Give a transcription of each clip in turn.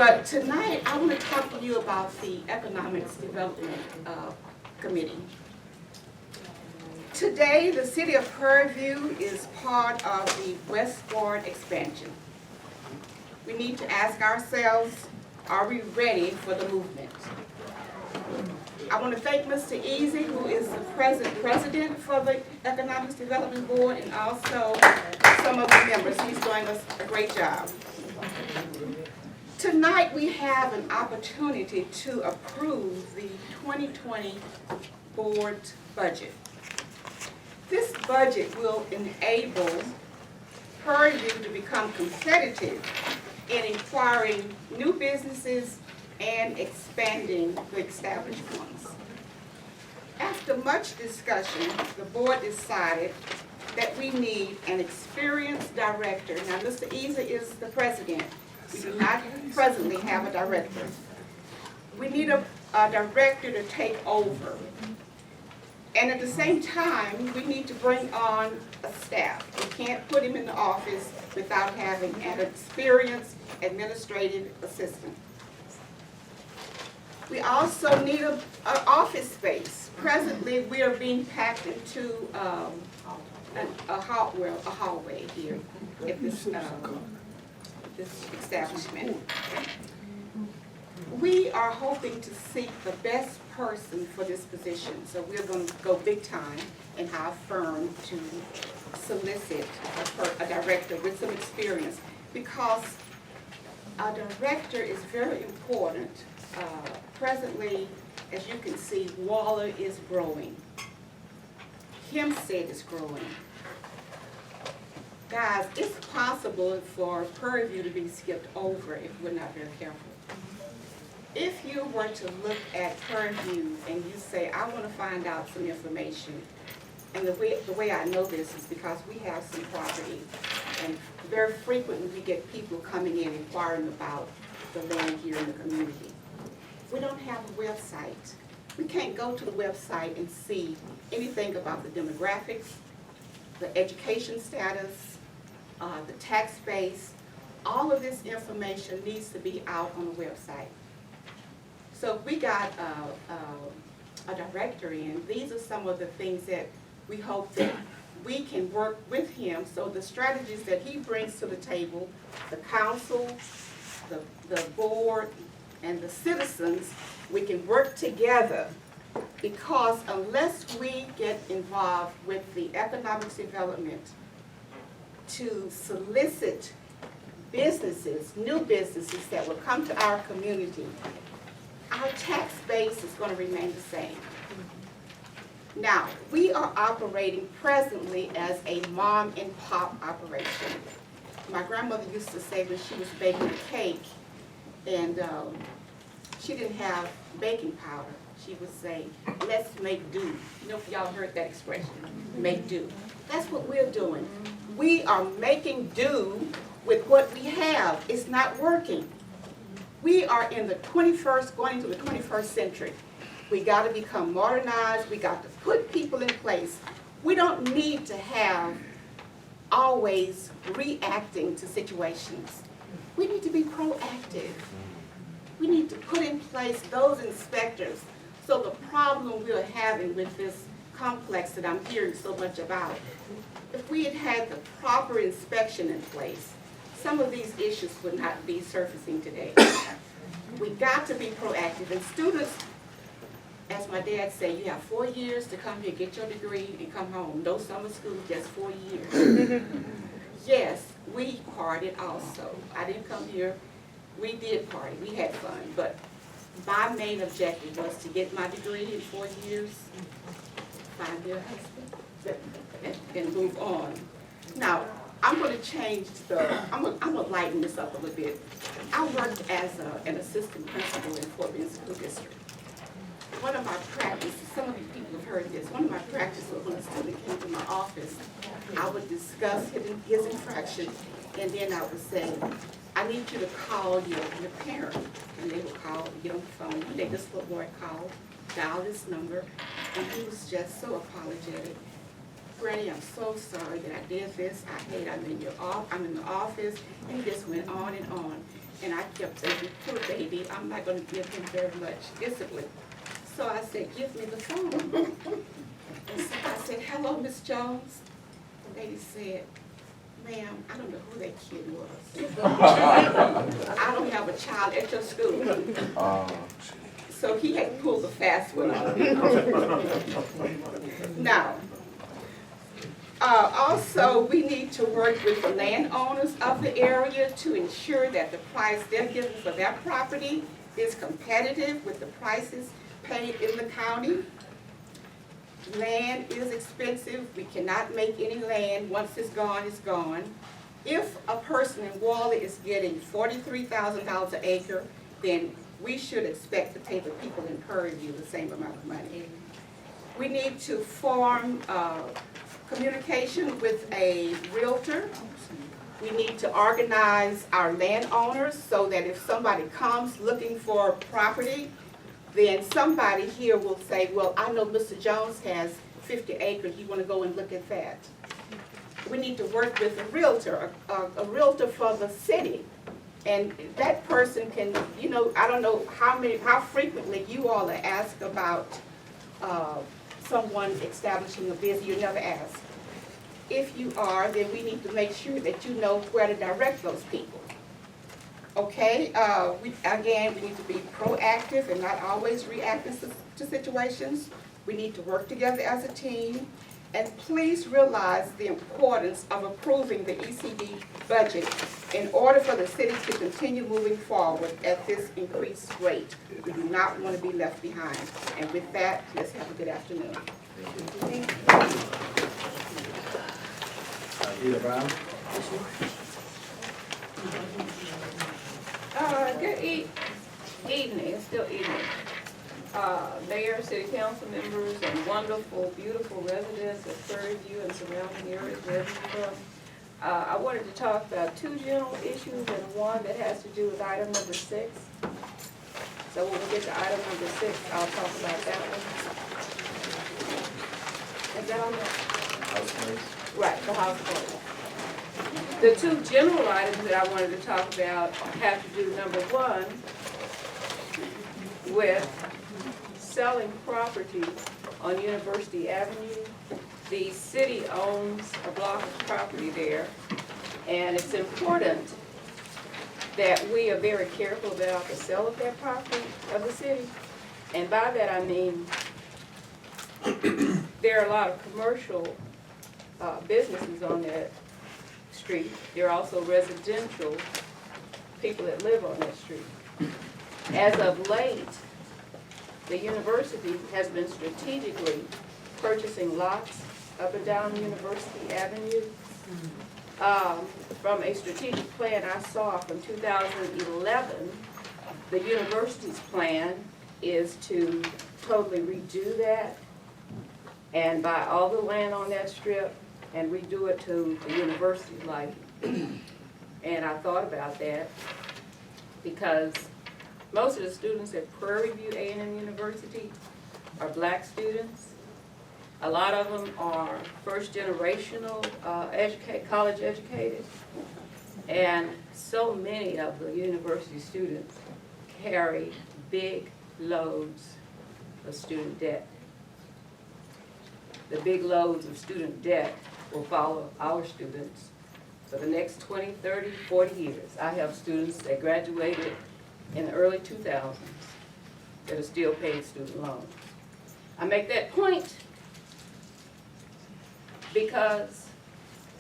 But tonight, I want to talk to you about the Economics Development Committee. Today, the city of Prairie View is part of the westward expansion. We need to ask ourselves, are we ready for the movement? I want to thank Mr. Easy, who is the present president for the Economics Development Board, and also some of the members. He's doing us a great job. Tonight, we have an opportunity to approve the 2020 board budget. This budget will enable Prairie View to become competitive in acquiring new businesses and expanding the established ones. After much discussion, the board decided that we need an experienced director. Now, Mr. Easy is the president. We do not presently have a director. We need a director to take over. And at the same time, we need to bring on a staff. We can't put him in the office without having an experienced administrative assistant. We also need an office space. Presently, we are being packed into a hallway here at this establishment. We are hoping to seek the best person for this position, so we're going to go big time and hire a firm to solicit a director with some experience, because a director is very important. Presently, as you can see, Waller is growing. Hempstead is growing. Guys, it's possible for Prairie View to be skipped over if we're not very careful. If you were to look at Prairie View and you say, I want to find out some information, and the way I know this is because we have some property, and very frequently we get people coming in inquiring about the land here in the community. We don't have a website. We can't go to the website and see anything about the demographics, the education status, the tax base. All of this information needs to be out on the website. So if we got a director in, these are some of the things that we hope that we can work with him, so the strategies that he brings to the table, the council, the board, and the citizens, we can work together, because unless we get involved with the economics development to solicit businesses, new businesses that will come to our community, our tax base is going to remain the same. Now, we are operating presently as a mom and pop operation. My grandmother used to say when she was baking a cake and she didn't have baking powder, she would say, let's make do. You know if y'all heard that expression, make do. That's what we're doing. We are making do with what we have. It's not working. We are in the 21st, going into the 21st century. We got to become modernized. We got to put people in place. We don't need to have always reacting to situations. We need to be proactive. We need to put in place those inspectors. So the problem we're having with this complex that I'm hearing so much about, if we had had the proper inspection in place, some of these issues would not be surfacing today. We got to be proactive. And students, as my dad said, you have 4 years to come here, get your degree, and come home. No summer school, just 4 years. Yes, we partied also. I didn't come here. We did party. We had fun. But my main objective was to get my degree in 4 years, find a husband, and move on. Now, I'm going to change I'm going to lighten this up a little bit. I worked as an assistant principal in Fort Bend School District. One of my practices, some of you people have heard this, one of my practices when a student came to my office, I would discuss his infraction, and then I would say, I need you to call your parent. And they would call, get on the phone. One day this little boy called, dialed this number, and he was just so apologetic. Granny, I'm so sorry that I did this. I'm in the office, and he just went on and on. And I kept thinking, poor baby, I'm not gonna give him very much discipline. So I said, give me the phone. And so I said, hello, Miss Jones. The lady said, ma'am, I don't know who that kid was. I don't have a child at your school. So he had pulled the fast one on me. Now, also, we need to work with the landowners of the area to ensure that the price they're giving for their property is competitive with the prices paid in the county. Land is expensive. We cannot make any land. Once it's gone, it's gone. If a person in Wally is getting $43,000 an acre, then we should expect to pay the people in Prairie View the same amount of money. We need to form communication with a realtor. We need to organize our landowners so that if somebody comes looking for property, then somebody here will say, well, I know Mr. Jones has 50 acres, you want to go and look at that. We need to work with a realtor for the city. And that person can, you know, I don't know how frequently you all are asked about someone establishing a business. You never ask. If you are, then we need to make sure that you know where to direct those people. Okay, we need to be proactive and not always reactive to situations. We need to work together as a team. And please realize the importance of approving the ECD budget in order for the city to continue moving forward at this increased rate. We do not want to be left behind. And with that, let's have a good afternoon. Thank you. Eda Brown. Good evening, it's still evening. Mayor, city council members, and wonderful, beautiful residents of Prairie View and surrounding areas where you're from. I wanted to talk about two general issues and one that has to do with item number 6. So when we get to item number 6, I'll talk about that one. Is that on there? House Place. Right, the house party. The two general items that I wanted to talk about have to do, number 1, with selling property on University Avenue. The city owns a block of property there, and it's important that we are very careful about the sale of that property of the city. And by that I mean there are a lot of commercial businesses on that street. There are also residential people that live on that street. As of late, the university has been strategically purchasing lots up and down University Avenue. From a strategic plan I saw from 2011, the university's plan is to totally redo that and buy all the land on that strip and redo it to the university liking. And I thought about that because most of the students at Prairie View A&M University are black students. A lot of them are first-generational college educated. And so many of the university students carry big loads of student debt. The big loads of student debt will follow our students for the next 20, 30, 40 years. I have students that graduated in the early 2000s that are still paying student loans. I make that point because,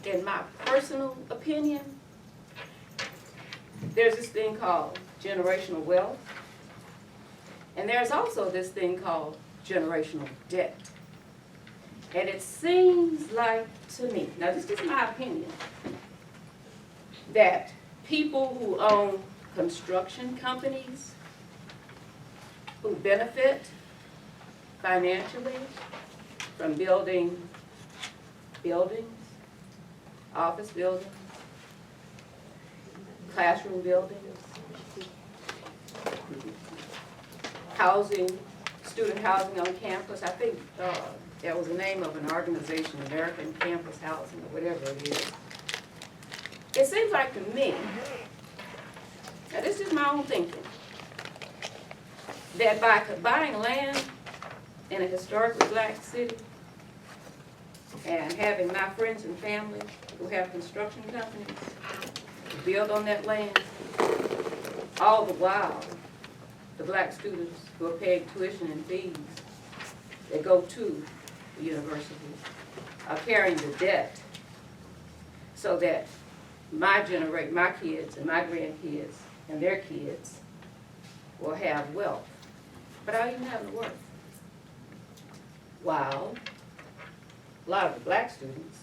in my personal opinion, there's this thing called generational wealth, and there's also this thing called generational debt. And it seems like to me, now this is my opinion, that people who own construction companies who benefit financially from building buildings, office buildings, classroom buildings, housing, student housing on campus. I think that was the name of an organization, American Campus Housing, or whatever it is. It seems like to me Now this is my own thinking, that by buying land in a historically black city and having my friends and family who have construction companies build on that land, all the while the black students who are paying tuition and fees that go to the university are carrying the debt, so that my kids and my grandkids and their kids will have wealth without even having to work. While a lot of the black students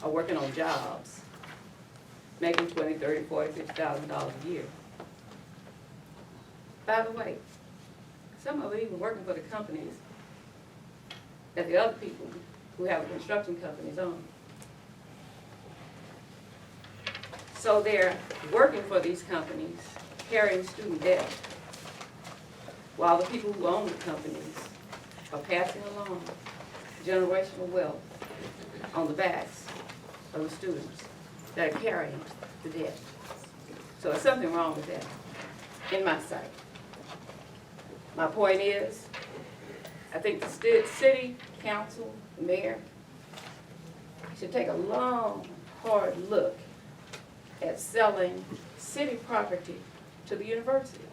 are working on jobs, making $20,000, $30,000, $40,000, $50,000 a year. By the way, some of them even working for the companies that the other people who have construction companies own. So they're working for these companies, carrying student debt, while the people who own the companies are passing along generational wealth on the backs of the students that are carrying the debt. So there's something wrong with that, in my sight. My point is, I think the city council, the mayor, should take a long, hard look at selling city property to the university.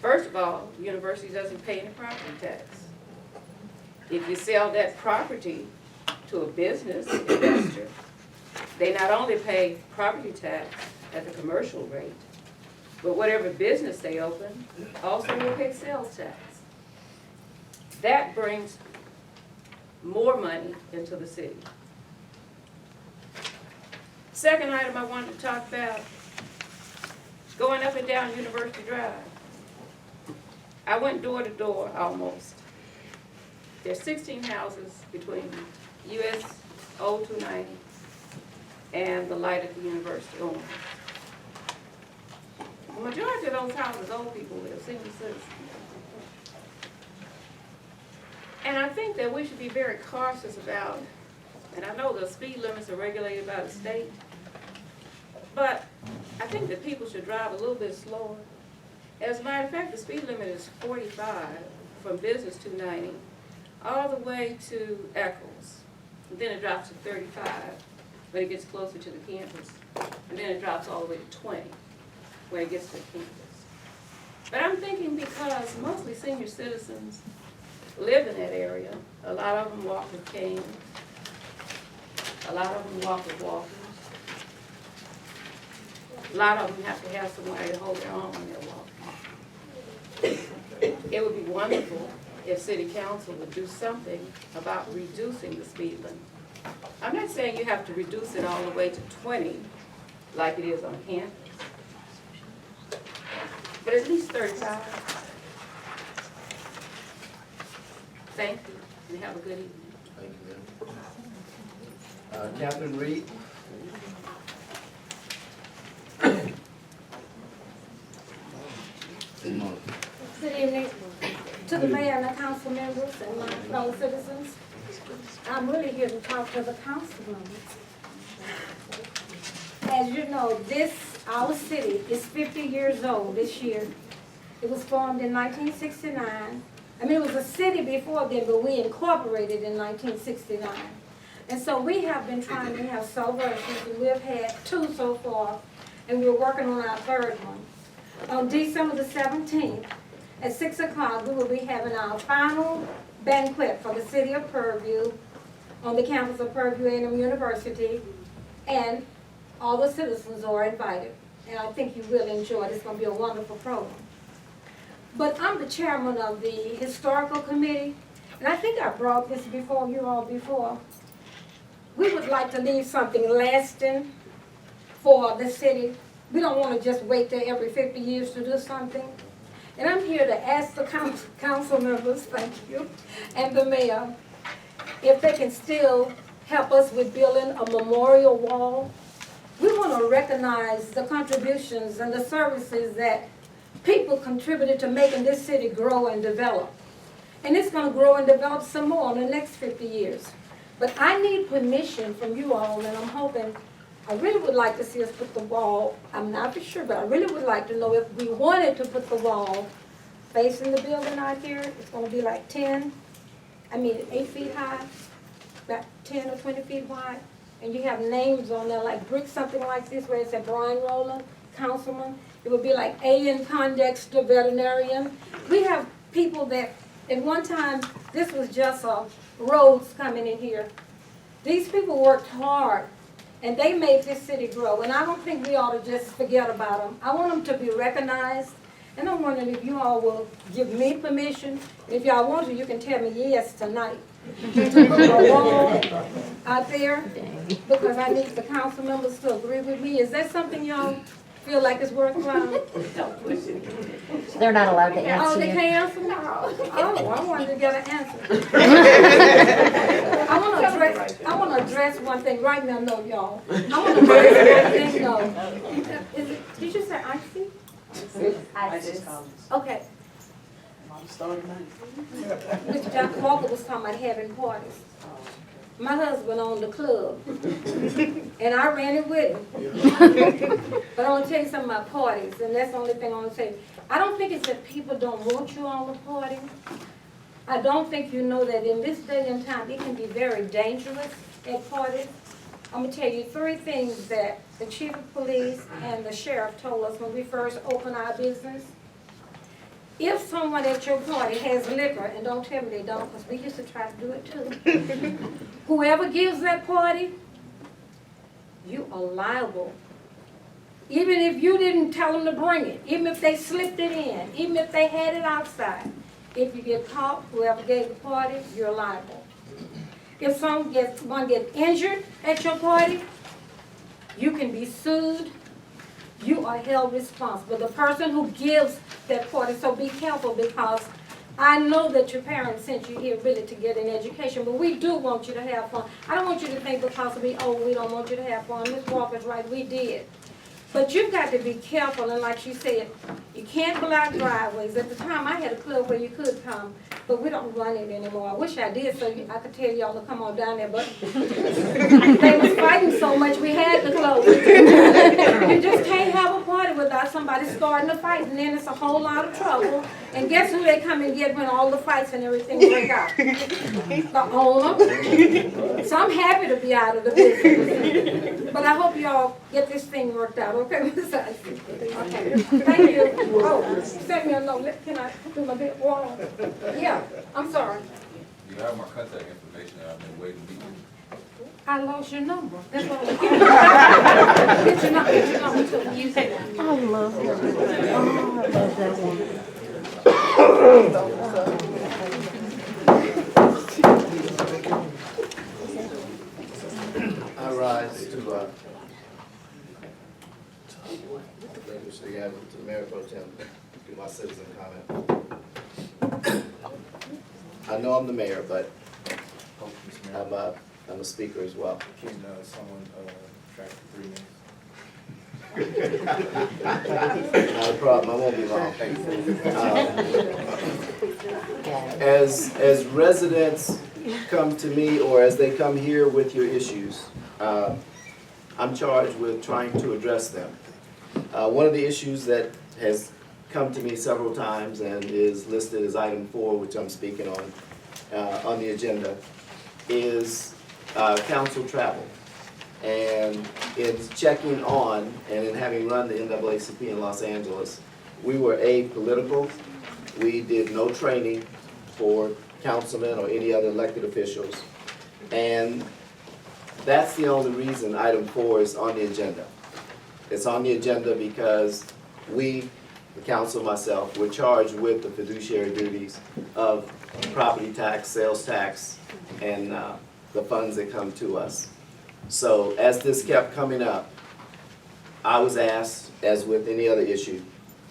First of all, the university doesn't pay any property tax. If you sell that property to a business investor, they not only pay property tax at the commercial rate, but whatever business they open also will pay sales tax. That brings more money into the city. Second item I wanted to talk about, going up and down University Drive. I went door to door almost. There's 16 houses between US Old 290 and the light at the university owner. The majority of those houses, old people live, senior citizens. And I think that we should be very cautious about, and I know the speed limits are regulated by the state, but I think that people should drive a little bit slower. As a matter of fact, the speed limit is 45 from Business 290 all the way to Eccles. And then it drops to 35 when it gets closer to the campus. And then it drops all the way to 20 when it gets to the campus. But I'm thinking because mostly senior citizens live in that area, a lot of them walk with canes, a lot of them walk with walkers, a lot of them have to have somebody to hold their arm when they're walking. It would be wonderful if City Council would do something about reducing the speed limit. I'm not saying you have to reduce it all the way to 20 like it is on campus, but at least 35. Thank you, and have a good evening. Thank you, ma'am. Catherine Reed. Good evening to the mayor and the council members and my fellow citizens. I'm really here to talk to the council members. As you know, our city is 50 years old this year. It was formed in 1969. I mean, it was a city before then, but we incorporated in 1969. And so we have been trying to have celebrations, and we've had 2 so far, and we're working on our 3rd one. On December the 17th, at 6 o'clock, we will be having our final banquet for the city of Purview on the campus of Purview A&M University, and all the citizens are invited. And I think you will enjoy it. It's going to be a wonderful program. But I'm the chairman of the historical committee, and I think I brought this before you all before. We would like to leave something lasting for the city. We don't want to just wait till every 50 years to do something. And I'm here to ask the council members, thank you, and the mayor, if they can still help us with building a memorial wall. We want to recognize the contributions and the services that people contributed to making this city grow and develop. And it's going to grow and develop some more in the next 50 years. But I need permission from you all, and I'm hoping I really would like to see us put the wall, I'm not for sure, but I really would like to know if we wanted to put the wall facing the building out here. It's gonna be like 8 feet high, about 10 or 20 feet wide. And you have names on there, like brick, something like this, where it said Brian Rowland, councilman. It would be like A.N. Condexter, veterinarian. We have people that, at one time, this was just roads coming in here. These people worked hard, and they made this city grow. And I don't think we ought to just forget about them. I want them to be recognized. And I'm wondering if you all will give me permission. If y'all want to, you can tell me yes tonight. To put a wall out there, because I need the council members to agree with me. Is that something y'all feel like is worthwhile? They're not allowed to Oh, answer they you. can't answer? Oh, I wanted to get an answer. I want to address one thing right now, no, y'all. I want to address one thing, no. Did you say icy? Okay. Mr. John Walker was talking about having parties. My husband owned the club, and I ran it with him. But I want to tell you something about parties, and that's the only thing I want to say. I don't think it's that people don't want you on the party. I don't think you know that in this day and time, it can be very dangerous at parties. I'm gonna tell you 3 things that the chief of police and the sheriff told us when we first opened our business. If someone at your party has liquor, and don't tell me they don't, because we used to try to do it too. Whoever gives that party, you are liable. Even if you didn't tell them to bring it, even if they slipped it in, even if they had it outside, if you get caught, whoever gave the party, you're liable. If someone gets injured at your party, you can be sued. You are held responsible. The person who gives that party, so be careful, because I know that your parents sent you here really to get an education, but we do want you to have fun. I don't want you to think because of me, oh, we don't want you to have fun. Ms. Walker's right, we did. But you've got to be careful, and like she said, you can't block driveways. At the time, I had a club where you could come, but we don't run it anymore. I wish I did, so I could tell y'all to come on down there, but they was fighting so much, we had to close it. You just can't have a party without somebody starting a fight, and then it's a whole lot of trouble. And guess who they come and get when all the fights and everything break out? The owner. So I'm happy to be out of the business. But I hope y'all get this thing worked out, okay? Okay. Thank you. Oh, send me a note. Can I do my bit wrong? Yeah, I'm sorry. You have my contact information, and I've been waiting to meet you. I lost your number. That's what I'm Get your number. Get your number too. You say that. I love her. Oh, I love that one. I rise to Mayor Pro Tem, do my citizen comment. I know I'm the mayor, but I'm a speaker as well. Can someone track for 3 minutes? Not a problem, I won't be long. As residents come to me, or as they come here with your issues, I'm charged with trying to address them. One of the issues that has come to me several times and is listed as item 4, which I'm speaking on the agenda, is council travel. And in checking on, and in having run the NAACP in Los Angeles, we were apolitical. We did no training for councilmen or any other elected officials. And that's the only reason item 4 is on the agenda. It's on the agenda because we, the council, myself, we're charged with the fiduciary duties of property tax, sales tax, and the funds that come to us. So as this kept coming up, I was asked, as with any other issue,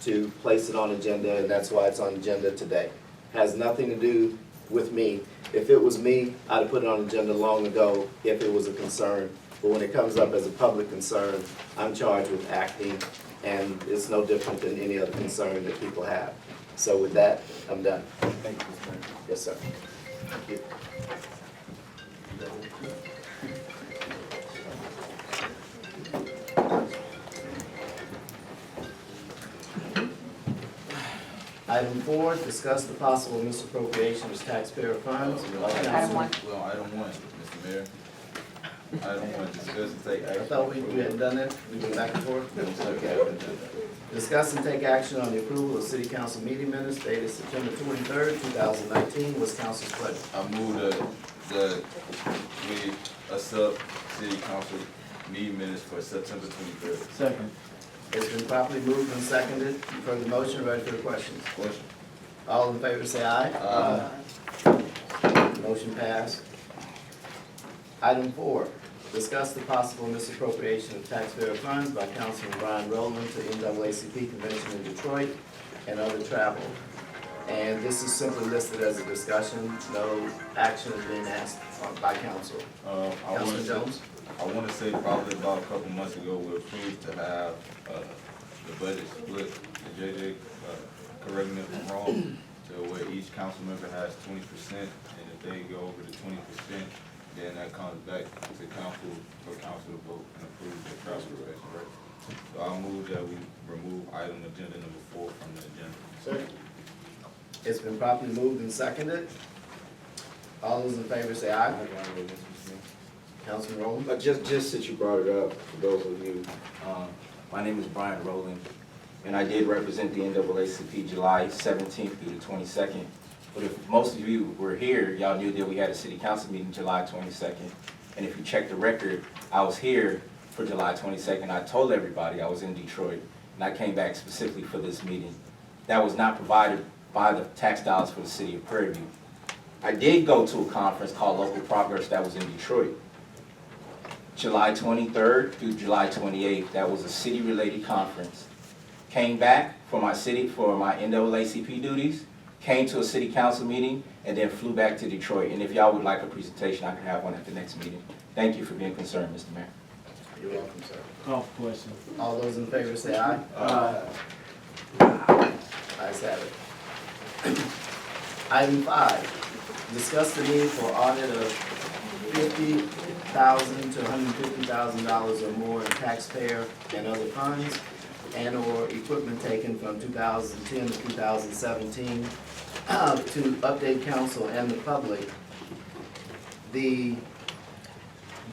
to place it on agenda, and that's why it's on agenda today. Has nothing to do with me. If it was me, I'd have put it on agenda long ago if it was a concern. But when it comes up as a public concern, I'm charged with acting, and it's no different than any other concern that people have. So with that, I'm done. Thank you, Mr. Mayor. Yes, sir. Thank you. Item 4, discuss the possible misappropriation of taxpayer funds. Item 1. Well, item 1, Mr. Mayor. Item 1, discuss and take I action. thought we had done that, we went back and forth. Okay. Discuss and take action on the approval of city council meeting minutes dated September 23rd, 2019. What's council's pleasure? I move that we accept city council meeting minutes for September 23rd. Second. It's been properly moved and seconded. You've heard the motion, ready for the questions? Question. All in favor say aye. Aye. Motion passed. Item 4, discuss the possible misappropriation of taxpayer funds by Councilman Brian Rowland to NAACP Convention in Detroit and other travel. And this is simply listed as a discussion, no action is being asked by council. Councilman Jones? I want to say probably about a couple months ago, we approved to have the budget split, the JJ, correct me if I'm wrong, to where each council member has 20%, and if they go over the 20%, then that comes back to council, for council to vote and approve the travel request, right? So I move that we remove item agenda number 4 from the agenda. It's been properly moved and seconded. All those in favor say aye. Councilman Rowland? Just since you brought it up, for those of you, my name is Brian Rowland, and I did represent the NAACP July 17th through the 22nd. But if most of you were here, y'all knew that we had a city council meeting July 22nd. And if you check the record, I was here for July 22nd. I told everybody I was in Detroit, and I came back specifically for this meeting. That was not provided by the tax dollars for the city of Prairie View. I did go to a conference called Local Progress that was in Detroit. July 23rd through July 28th, that was a city-related conference. Came back for my NAACP duties, came to a city council meeting, and then flew back to Detroit. And if y'all would like a presentation, I can have one at the next meeting. Thank you for being concerned, Mr. Mayor. You're welcome, sir. Call for question. All those in favor say aye. Ayes have it. Item 5, discuss the need for audit of $50,000 to $150,000 or more in taxpayer and other funds and/or equipment taken from 2010 to 2017 to update council and the public. The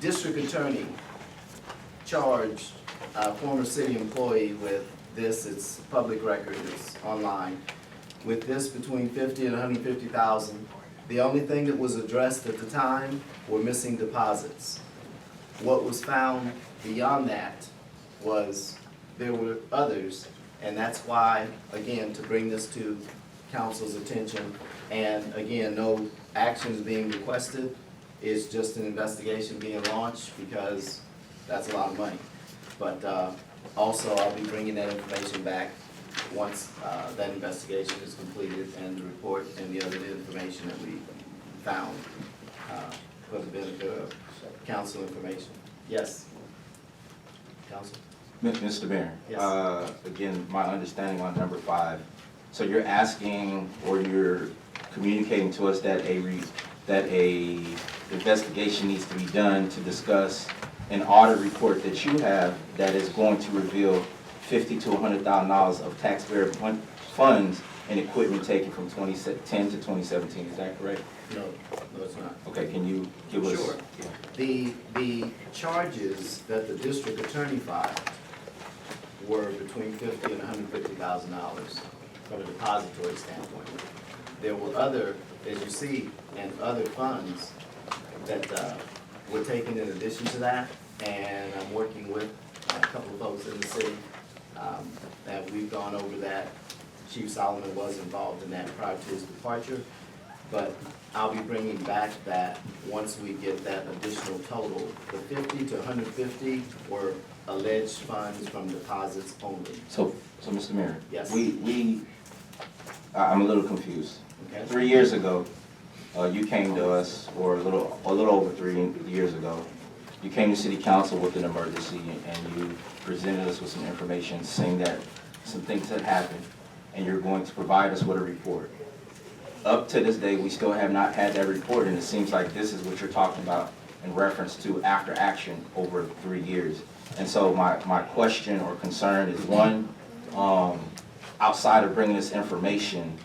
district attorney charged a former city employee with this, it's public record, it's online, with this between $50,000 and $150,000. The only thing that was addressed at the time were missing deposits. What was found beyond that was there were others, and that's why, again, to bring this to council's attention, and again, no actions being requested, it's just an investigation being launched because that's a lot of money. But also, I'll be bringing that information back once that investigation is completed and the report and the other information that we found for the benefit of council information. Yes? Council? Mr. Mayor, Yes. again, my understanding on number 5, so you're asking or you're communicating to us that a investigation needs to be done to discuss an audit report that you have that is going to reveal $50,000 to $100,000 of taxpayer funds and equipment taken from 2010 to 2017, is that correct? No, it's not. Okay, can you give us? Sure. Yeah. The charges that the district attorney filed were between $50,000 and $150,000 from a depository standpoint. There were other, as you see, and other funds that were taken in addition to that, and I'm working with a couple of folks in the city that we've gone over that. Chief Solomon was involved in that prior to his departure, but I'll be bringing back that once we get that additional total. The 50 to 150 were alleged funds from deposits only. So Mr. Mayor. Yes. I'm a little confused. Okay? 3 years ago, you came to us, or a little over 3 years ago, you came to city council with an emergency and you presented us with some information saying that some things had happened and you're going to provide us with a report. Up to this day, we still have not had that report, and it seems like this is what you're talking about in reference to after action over 3 years. And so my question or concern is, one, outside of bringing this information,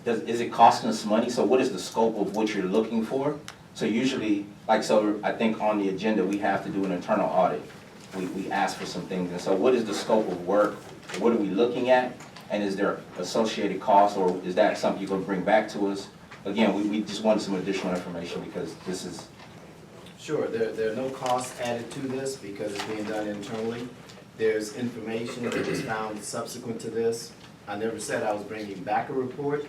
is it costing us money? So what is the scope of what you're looking for? So usually, so I think on the agenda, we have to do an internal audit. We ask for some things, and so what is the scope of work? What are we looking at? And is there associated costs, or is that something you're gonna bring back to us? Again, we just wanted some additional information because this is, Sure, there are no costs added to this because it's being done internally. There's information that was found subsequent to this. I never said I was bringing back a report.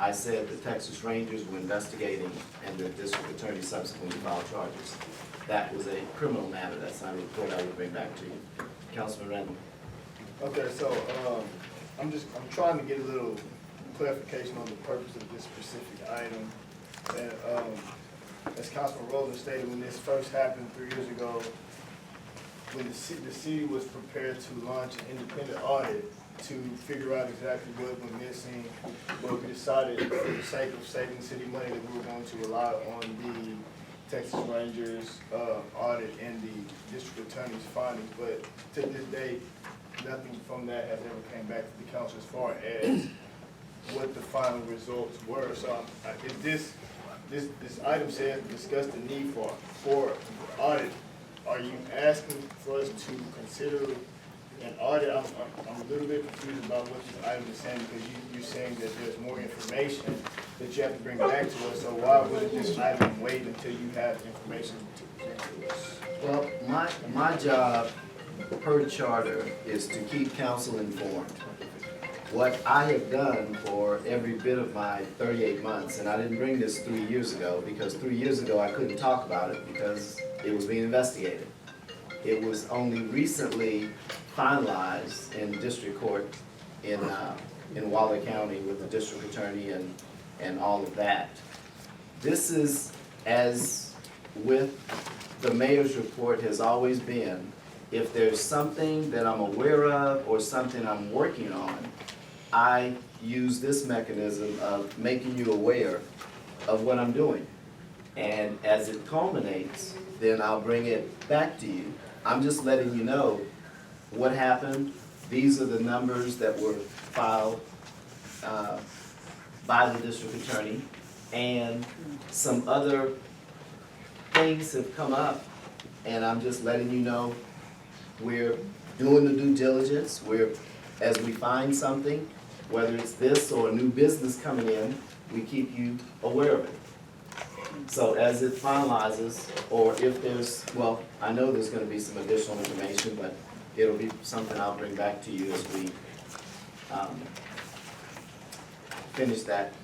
I said the Texas Rangers were investigating and the district attorney subsequently filed charges. That was a criminal matter. That's not a report I would bring back to you. Councilman Randall. Okay, so, I'm trying to get a little clarification on the purpose of this specific item. And, as Councilman Rowland stated, when this first happened 3 years ago, when the city was prepared to launch an independent audit to figure out exactly what went missing, but we decided for the sake of saving city money that we were going to rely on the Texas Rangers, audit and the district attorney's findings. But to this day, nothing from that has ever came back to the council as far as what the final results were. So if this item says discuss the need for audit, are you asking for us to consider an audit? I'm a little bit confused about what this item is saying, because you're saying that there's more information that you have to bring back to us. So why wouldn't this item wait until you have information to present to us? Well, my job per charter is to keep council informed. What I have done for every bit of my 38 months, and I didn't bring this 3 years ago, because 3 years ago I couldn't talk about it because it was being investigated. It was only recently finalized in district court in Waller County with the district attorney and all of that. This is, as with the mayor's report has always been, if there's something that I'm aware of or something I'm working on, I use this mechanism of making you aware of what I'm doing. And as it culminates, then I'll bring it back to you. I'm just letting you know what happened. These are the numbers that were filed by the district attorney. And some other things have come up, and I'm just letting you know we're doing the due diligence. As we find something, whether it's this or a new business coming in, we keep you aware of it. So as it finalizes, or if there's, well, I know there's gonna be some additional information, but it'll be something I'll bring back to you as we finish that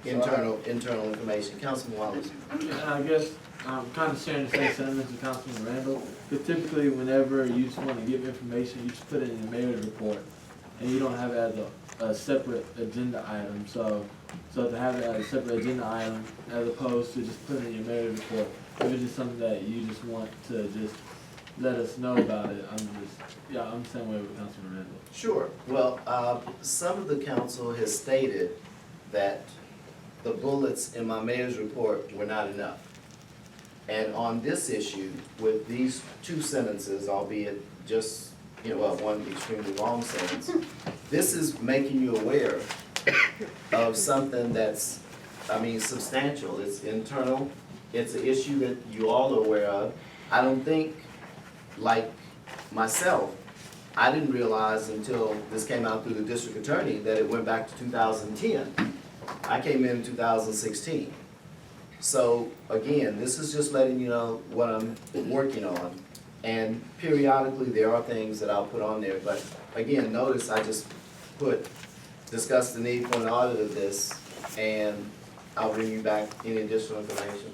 internal information. Councilman Wallace. And I guess I'm kind of sharing the same sentiments with Councilman Randall, because typically whenever you just want to give information, you just put it in the mayor's report, and you don't have it as a separate agenda item. So to have it as a separate agenda item, as opposed to just putting it in your mayor's report, if it's just something that you just want to just let us know about it, I'm the same way with Councilman Randall. Sure. Well, some of the council has stated that the bullets in my mayor's report were not enough. And on this issue, with these 2 sentences, albeit just, one extremely long sentence, this is making you aware of something that's, substantial. It's internal. It's an issue that you all are aware of. I don't think, like myself, I didn't realize until this came out through the district attorney that it went back to 2010. I came in 2016. So again, this is just letting you know what I'm working on. And periodically, there are things that I'll put on there. But again, notice I just discuss the need for an audit of this, and I'll bring you back any additional information.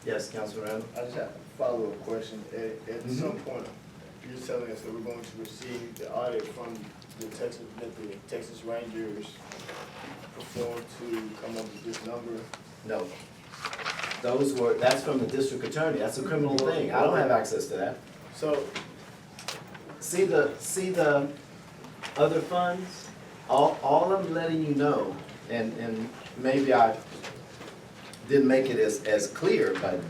Yes, Councilman Randall? I just have a follow-up question. At some point, you're telling us that we're going to receive the audit from the Texas Rangers performed to come up with this number? No. That's from the district attorney. That's a criminal thing. I don't have access to that. So, See the other funds? All I'm letting you know, and maybe I didn't make it as clear, but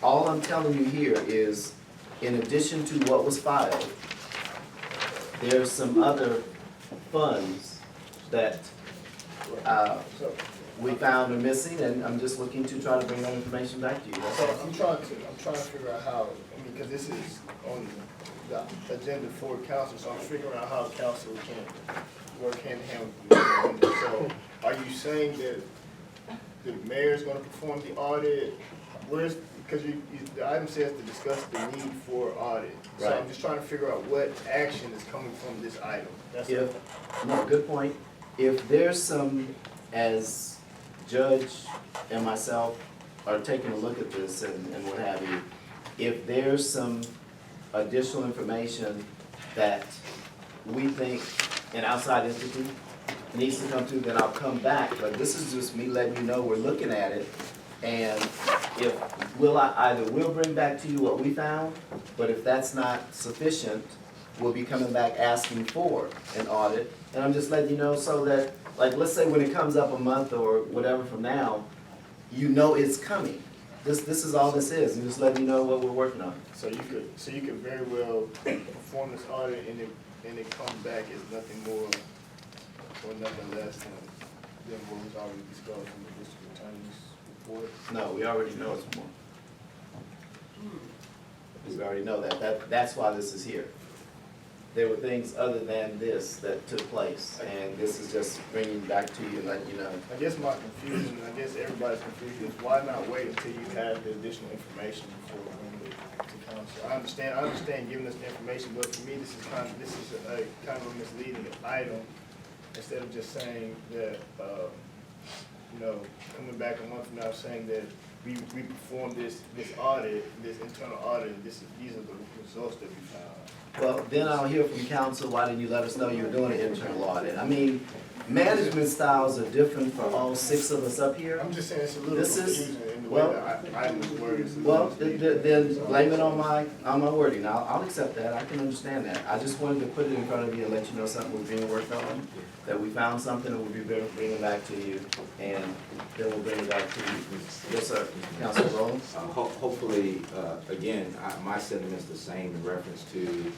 all I'm telling you here is, in addition to what was filed, there's some other funds that, So, we found are missing, and I'm just looking to try to bring that information back to you. That's so all. I'm trying to figure out how, I mean, because this is on the agenda for council, so I'm figuring out how council can work hand in hand with you. So, are you saying that the mayor's gonna perform the audit? Where's, because the item says to discuss the need for audit. So Right. I'm just trying to figure out what action is coming from this item. That's it. No, good point. If there's some, as Judge and myself are taking a look at this and what have you, if there's some additional information that we think an outside entity needs to come to, then I'll come back. But this is just me letting you know we're looking at it. And if, we'll bring back to you what we found, but if that's not sufficient, we'll be coming back asking for an audit. And I'm just letting you know so that, like, let's say when it comes up a month or whatever from now, you know it's coming. This is all this is. I'm just letting you know what we're working on. So you could very well perform this audit and it comes back as nothing more or nothing less than what was already discussed in the district attorney's report. No, we already know it's more. We already know that. That's why this is here. There were things other than this that took place, and this is just bringing back to you and letting you know. I guess my confusion, I guess everybody's confusion is why not wait until you have the additional information before bringing it to council? I understand giving us the information, but for me, this is a kind of a misleading item. Instead of just saying that, coming back a month from now saying that we performed this audit, this internal audit, these are the results that we found. Well, then I'll hear from council, why didn't you let us know you were doing an internal audit? I mean, management styles are different for all 6 of us up here. I'm just saying it's a little This is- confusing in the way that item is worded. It's a little Well, misleading. then blame it on my wording. I'll accept that. I can understand that. I just wanted to put it in front of you and let you know something was being worked on, that we found something and we'll be bringing it back to you, and then we'll bring it back to you. Yes, sir. Councilor Rowland? Hopefully, again, my sentiment's the same in reference to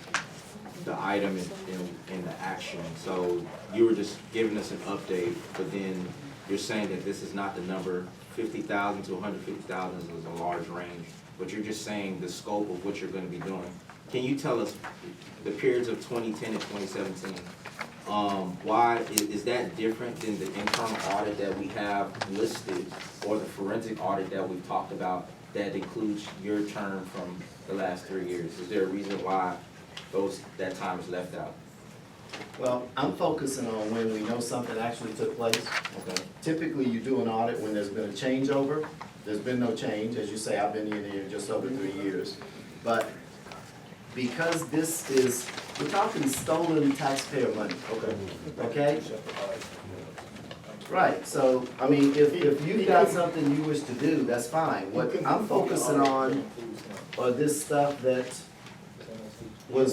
the item in the action. So you were just giving us an update, but then you're saying that this is not the number. 50,000 to 150,000 is a large range, but you're just saying the scope of what you're gonna be doing. Can you tell us the periods of 2010 and 2017? Why, is that different than the internal audit that we have listed, or the forensic audit that we've talked about that includes your term from the last 3 years? Is there a reason why that time is left out? Well, I'm focusing on when we know something actually took place. Okay. Typically, you do an audit when there's been a changeover. There's been no change. As you say, I've been in here just over 3 years. But because this is, we're talking stolen taxpayer money, okay? Right, so, I mean, if you've got something you wish to do, that's fine. What I'm focusing on are this stuff that was